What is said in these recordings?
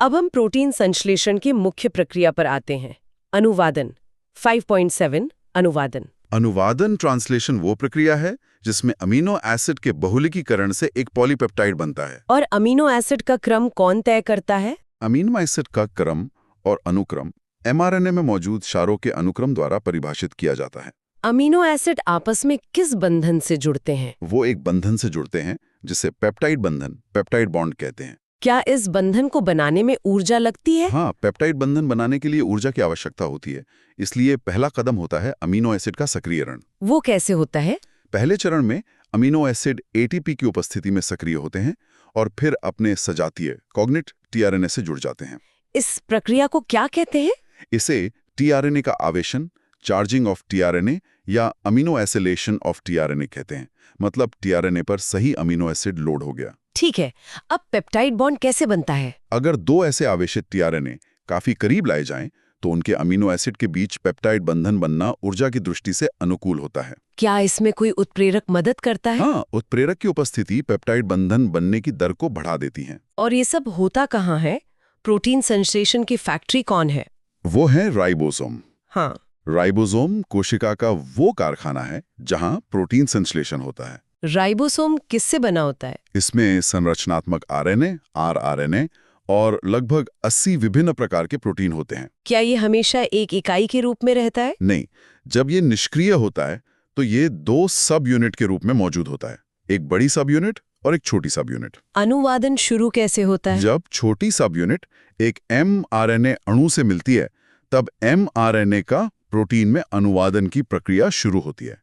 अब हम प्रोटीन संश्लेषण की मुख्य प्रक्रिया पर आते हैं, अनुवादन। 5.7 अनुवादन। अनुवादन ट्रांसलेशन वो प्रक्रिया है जिसमें अमीनो एसिड के बहुलकीकरण से एक पॉलीपेप्टाइड बनता है। और अमीनो एसिड का क्रम कौन तय करता है? अमीनो एसिड का क्रम और अनुक्रम एमआरएनए में मौजूद क्षारों के अनुक्रम द्वारा परिभाषित किया जाता है। अमीनो एसिड आपस में किस बंधन से जुड़ते हैं? वो एक बंधन से जुड़ते हैं जिसे पेप्टाइड बंधन, पेप्टाइड बॉन्ड कहते हैं। क्या इस बंधन को बनाने में ऊर्जा लगती है? हाँ, पेप्टाइड बंधन बनाने के लिए ऊर्जा की आवश्यकता होती है। इसलिए पहला कदम होता है अमीनो एसिड का सक्रियण। वो कैसे होता है? पहले चरण में अमीनो एसिड एटीपी की उपस्थिति में सक्रिय होते हैं और फिर अपने सजातीय कॉग्नेट टीआरएनए से जुड़ जाते हैं। इस प्रक्रिया को क्या कहते हैं? इसे टीआरएनए का आवेशन, चार्जिंग ऑफ टीआरएनए या अमीनो एसिलेशन ऑफ टीआरएनए कहते हैं। मतलब टीआरएनए पर सही अमीनो एसिड लोड हो गया। ठीक है, अब पेप्टाइड बॉन्ड कैसे बनता है? अगर दो ऐसे आवेशित टीआरएनए काफी करीब लाए जाएं, तो उनके अमीनो एसिड के बीच पेप्टाइड बंधन बनना ऊर्जा की दृष्टि से अनुकूल होता है। क्या इसमें कोई उत्प्रेरक मदद करता है? हाँ, उत्प्रेरक की उपस्थिति पेप्टाइड बंधन बनने की दर को बढ़ा देती है। और ये सब होता कहाँ है? प्रोटीन संश्लेषण की फैक्ट्री कौन है? वो है राइबोसोम। हाँ। राइबोसोम कोशिका का वो कारखाना है जहां प्रोटीन संश्लेषण होता है। राइबोसोम किससे बना होता है? इसमें संरचनात्मक आरएनए, आरआरएनए और लगभग 80 विभिन्न प्रकार के प्रोटीन होते हैं। क्या ये हमेशा एक इकाई के रूप में रहता है? नहीं, जब ये निष्क्रिय होता है तो ये दो सब यूनिट के रूप में मौजूद होता है, एक बड़ी सब यूनिट और एक छोटी सब यूनिट। अनुवादन शुरू कैसे होता है? जब छोटी सब यूनिट एक एमआरएनए अणु से मिलती है, तब एमआरएनए का प्रोटीन में अनुवादन की प्रक्रिया शुरू होती है।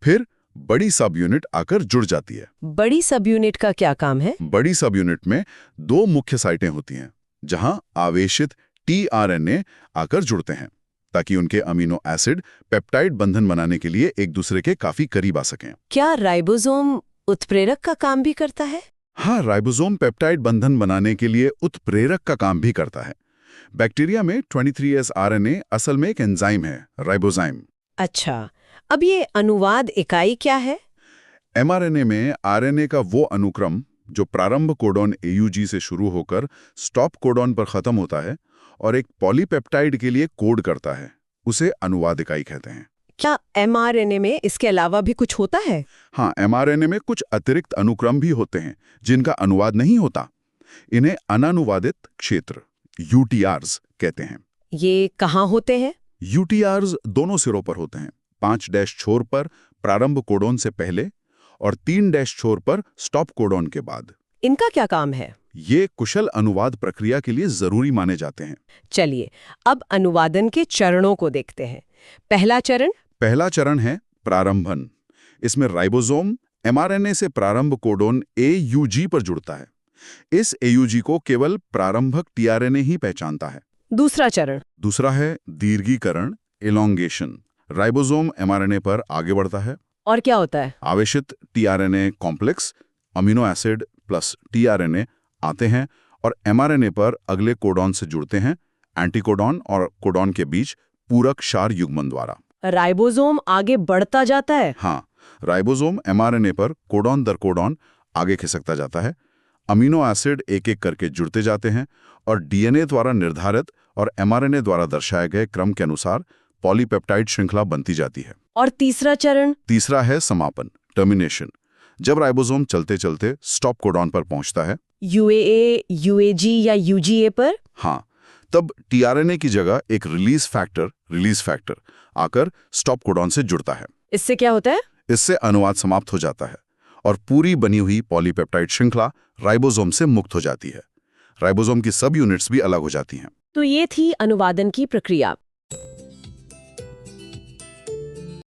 फिर बड़ी सब यूनिट आकर जुड़ जाती है। बड़ी सब यूनिट का क्या काम है? बड़ी सब यूनिट में दो मुख्य साइटें होती हैं जहां आवेशित टीआरएनए आकर जुड़ते हैं ताकि उनके अमीनो एसिड पेप्टाइड बंधन बनाने के लिए एक दूसरे के काफी करीब आ सकें। क्या राइबोसोम उत्प्रेरक का काम भी करता है? हाँ, राइबोसोम पेप्टाइड बंधन बनाने के लिए उत्प्रेरक का काम भी करता है। बैक्टीरिया में 23S आरएनए असल में एक एंजाइम है, राइबोजाइम। अच्छा, अब ये अनुवाद इकाई क्या है? एमआरएनए में आरएनए का वो अनुक्रम जो प्रारंभ कोडॉन एयूजी से शुरू होकर स्टॉप कोडॉन पर खत्म होता है और एक पॉलीपेप्टाइड के लिए कोड करता है, उसे अनुवाद इकाई कहते हैं। क्या एमआरएनए में इसके अलावा भी कुछ होता है? हाँ, एमआरएनए में कुछ अतिरिक्त अनुक्रम भी होते हैं जिनका अनुवाद नहीं होता। इन्हें अनानुवादित क्षेत्र यूटीआर्स कहते हैं। ये कहाँ होते हैं? यूटीआर्स दोनों सिरों पर होते हैं, 5 छोर पर प्रारंभ कोडॉन से पहले और 3 छोर पर स्टॉप कोडॉन के बाद। इनका क्या काम है? ये कुशल अनुवाद प्रक्रिया के लिए जरूरी माने जाते हैं। चलिए, अब अनुवादन के चरणों को देखते हैं। पहला चरण है प्रारंभन। इसमें राइबोसोम एमआरएनए से प्रारंभ कोडॉन एयूजी पर जुड़ता है। इस एयूजी को केवल प्रारंभक टीआरएनए ही पहचानता है। दूसरा है दीर्घीकरण, एलोंगेशन। राइबोसोम एमआरएनए पर आगे बढ़ता है। और क्या होता है? आवेशित tRNA complex, amino acid plus tRNA आते हैं और एमआरएनए पर अगले कोडॉन से जुड़ते हैं, एंटीकोडॉन और कोडॉन के बीच पूरक क्षार युग्मन द्वारा। राइबोसोम आगे बढ़ता जाता है? हाँ, राइबोसोम एमआरएनए पर कोडॉन दर कोडॉन आगे खिसकता जाता है। अमीनो एसिड एक एक करके जुड़ते जाते हैं और डीएनए द्वारा निर्धारित और एमआरएनए द्वारा दर्शाए गए क्रम के अनुसार पॉलीपेप्टाइड श्रृंखला बनती जाती है। और तीसरा है समापन, टर्मिनेशन। जब राइबोसोम चलते चलते स्टॉप कोडॉन पर पहुंचता है, यूएए, यूएजी या यूजीए पर, हाँ, तब टीआरएनए की जगह एक रिलीज फैक्टर आकर स्टॉप कोडॉन से जुड़ता है। इससे क्या होता है? इससे अनुवाद समाप्त हो जाता है और पूरी बनी हुई पॉलीपेप्टाइड श्रृंखला राइबोसोम से मुक्त हो जाती है। राइबोसोम की सब यूनिट्स भी अलग हो जाती हैं। तो ये थी अनुवादन की प्रक्रिया।